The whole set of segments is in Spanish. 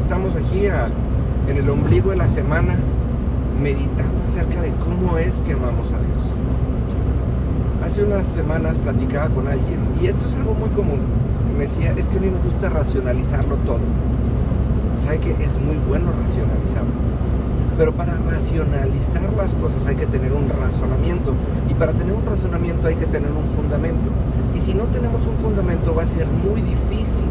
estamos aquí en el ombligo de la semana, meditando acerca de cómo es que amamos a Dios. Hace unas semanas platicaba con alguien, y esto es algo muy común, que me decía, es que a mí me gusta racionalizarlo todo. ¿Sabe que es muy bueno racionalizarlo? Pero para racionalizar las cosas hay que tener un razonamiento, y para tener un razonamiento hay que tener un fundamento. Y si no tenemos un fundamento, va a ser muy difícil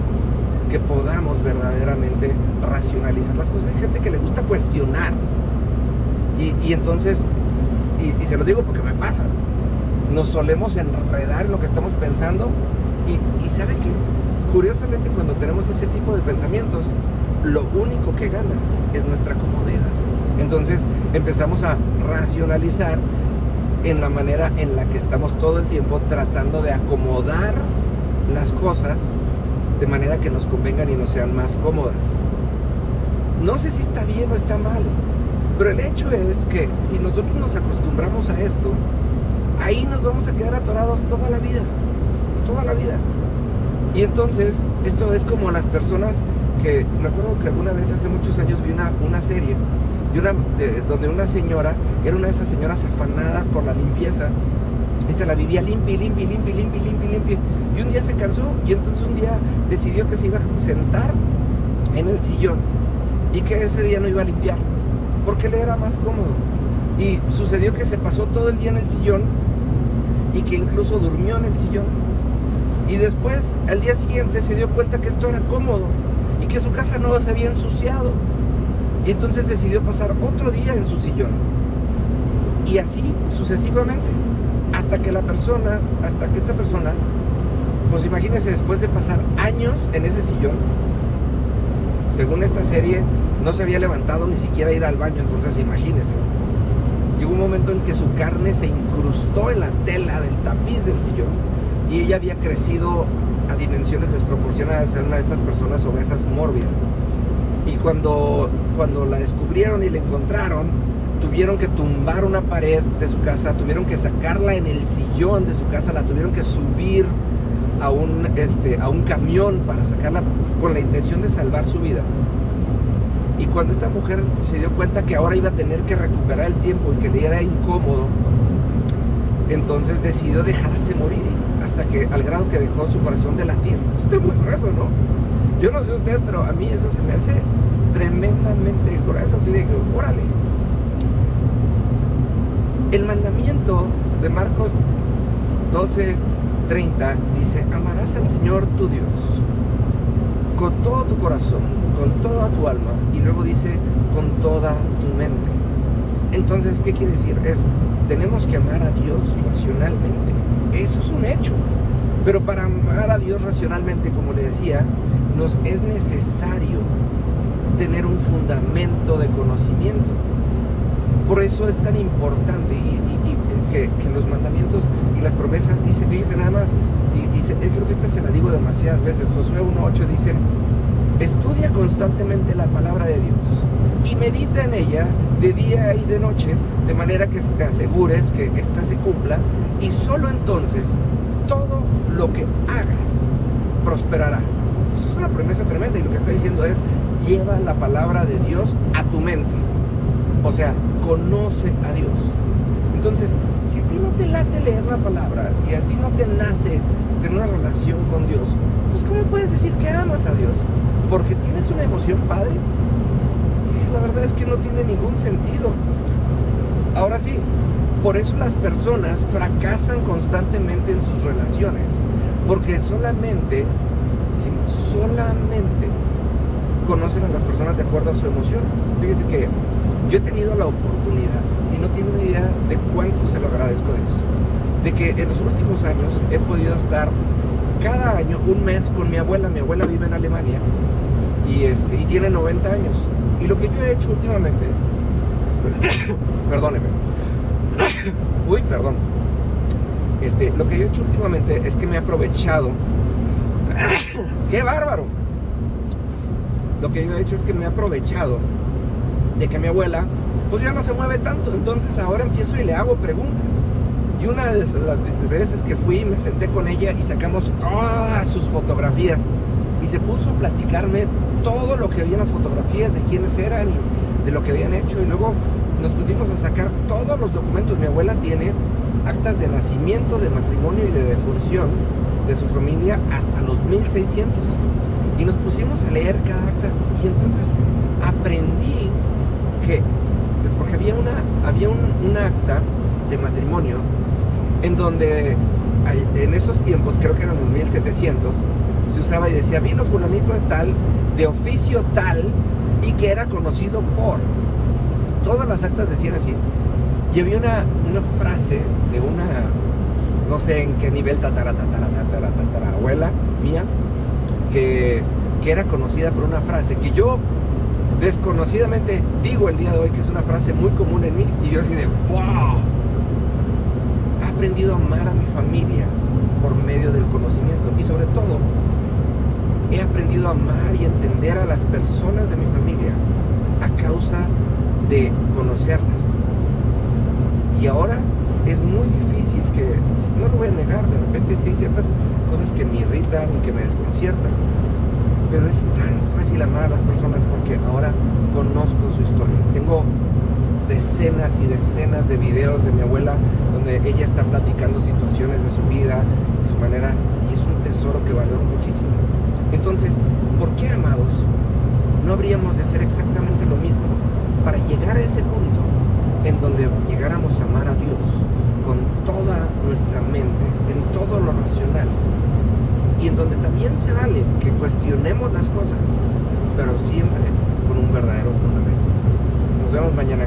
que podamos verdaderamente racionalizar las cosas. Hay gente que le gusta cuestionar, y entonces, y se lo digo porque me pasa, nos solemos enredar en lo que estamos pensando, y ¿sabe qué? Curiosamente, cuando tenemos ese tipo de pensamientos, lo único que gana es nuestra comodidad. Entonces empezamos a racionalizar en la manera en la que estamos todo el tiempo tratando de acomodar las cosas de manera que nos convengan y nos sean más cómodas. No sé si está bien o está mal, pero el hecho es que si nosotros nos acostumbramos a esto, ahí nos vamos a quedar atorados toda la vida, toda la vida. Y entonces esto es como las personas que, me acuerdo que alguna vez hace muchos años vi una serie donde una señora, era una de esas señoras afanadas por la limpieza, y se la vivía limpia, limpia, limpia, limpia, limpia, limpia, y un día se cansó, y entonces un día decidió que se iba a sentar en el sillón, y que ese día no iba a limpiar, porque le era más cómodo. Y sucedió que se pasó todo el día en el sillón, y que incluso durmió en el sillón, y después, al día siguiente, se dio cuenta que esto era cómodo, y que su casa no se había ensuciado, y entonces decidió pasar otro día en su sillón, y así sucesivamente, hasta que esta persona, pues imagínense, después de pasar años en ese sillón, según esta serie, no se había levantado ni siquiera a ir al baño. Entonces imagínense, llegó un momento en que su carne se incrustó en la tela del tapiz del sillón, y ella había crecido a dimensiones desproporcionadas, era una de estas personas obesas mórbidas. Y cuando la descubrieron y la encontraron, tuvieron que tumbar una pared de su casa, tuvieron que sacarla en el sillón de su casa, la tuvieron que subir a un camión para sacarla con la intención de salvar su vida. Y cuando esta mujer se dio cuenta que ahora iba a tener que recuperar el tiempo y que le era incómodo, entonces decidió dejarse morir, hasta que, al grado que dejó su corazón de latir. Eso está muy grueso, ¿no? Yo no sé usted, pero a mí eso se me hace tremendamente grueso, así de que, órale. El mandamiento de Marcos 12:30 dice, amarás al Señor tu Dios con todo tu corazón, con toda tu alma, y luego dice, con toda tu mente. Entonces, ¿qué quiere decir? Tenemos que amar a Dios racionalmente. Eso es un hecho. Pero para amar a Dios racionalmente, como le decía, nos es necesario tener un fundamento de conocimiento. Por eso es tan importante que los mandamientos y las promesas dice, fíjese nada más, y dice, creo que esta se la digo demasiadas veces, Josué 1:8 dice, estudia constantemente la palabra de Dios y medita en ella de día y de noche, de manera que te asegures que ésta se cumpla, y solo entonces todo lo que hagas prosperará. Eso es una promesa tremenda, y lo que está diciendo es, lleva la palabra de Dios a tu mente. O sea, conoce a Dios. Entonces, si a ti no te late leer la palabra y a ti no te nace tener una relación con Dios, pues ¿cómo puedes decir que amas a Dios? ¿Porque tienes una emoción padre? La verdad es que no tiene ningún sentido. Ahora sí, por eso las personas fracasan constantemente en sus relaciones, porque solamente conocen a las personas de acuerdo a su emoción. Fíjese que yo he tenido la oportunidad, y no tiene una idea de cuánto se lo agradezco a Dios, de que en los últimos años he podido estar cada año un mes con mi abuela. Mi abuela vive en Alemania y tiene 90 años. Y lo que yo he hecho últimamente, perdóneme, uy, perdón, lo que yo he hecho últimamente es que me he aprovechado, ¡qué bárbaro! Lo que yo he hecho es que me he aprovechado de que mi abuela pues ya no se mueve tanto, entonces ahora empiezo y le hago preguntas. Y una de las veces que fui, me senté con ella y sacamos todas sus fotografías, y se puso a platicarme todo lo que había en las fotografías de quiénes eran y de lo que habían hecho, y luego nos pusimos a sacar todos los documentos. Mi abuela tiene actas de nacimiento, de matrimonio y de defunción de su familia hasta los 1600, y nos pusimos a leer cada acta, y entonces aprendí que, porque había un acta de matrimonio en donde en esos tiempos, creo que eran los 1700, se usaba y decía: vino fulanito de tal, de oficio tal, y que era conocido por. Todas las actas decían así. Y había una frase de una, no sé en qué nivel, tatarabuela mía, que era conocida por una frase que yo desconocidamente digo el día de hoy, que es una frase muy común en mí, y yo así de ¡wow! He aprendido a amar a mi familia por medio del conocimiento, y sobre todo he aprendido a amar y entender a las personas de mi familia a causa de conocerlas. Y ahora es muy difícil, que no lo voy a negar, de repente sí hay ciertas cosas que me irritan y que me desconciertan, pero es tan fácil amar a las personas porque ahora conozco su historia. Tengo decenas y decenas de videos de mi abuela donde ella está platicando situaciones de su vida, de su manera, y es un tesoro que valoro muchísimo. Entonces, ¿por qué, amados, no habríamos de hacer exactamente lo mismo para llegar a ese punto en donde llegáramos a amar a Dios con toda nuestra mente, en todo lo racional, y en donde también se vale que cuestionemos las cosas, pero siempre con un verdadero fundamento? Nos vemos mañana.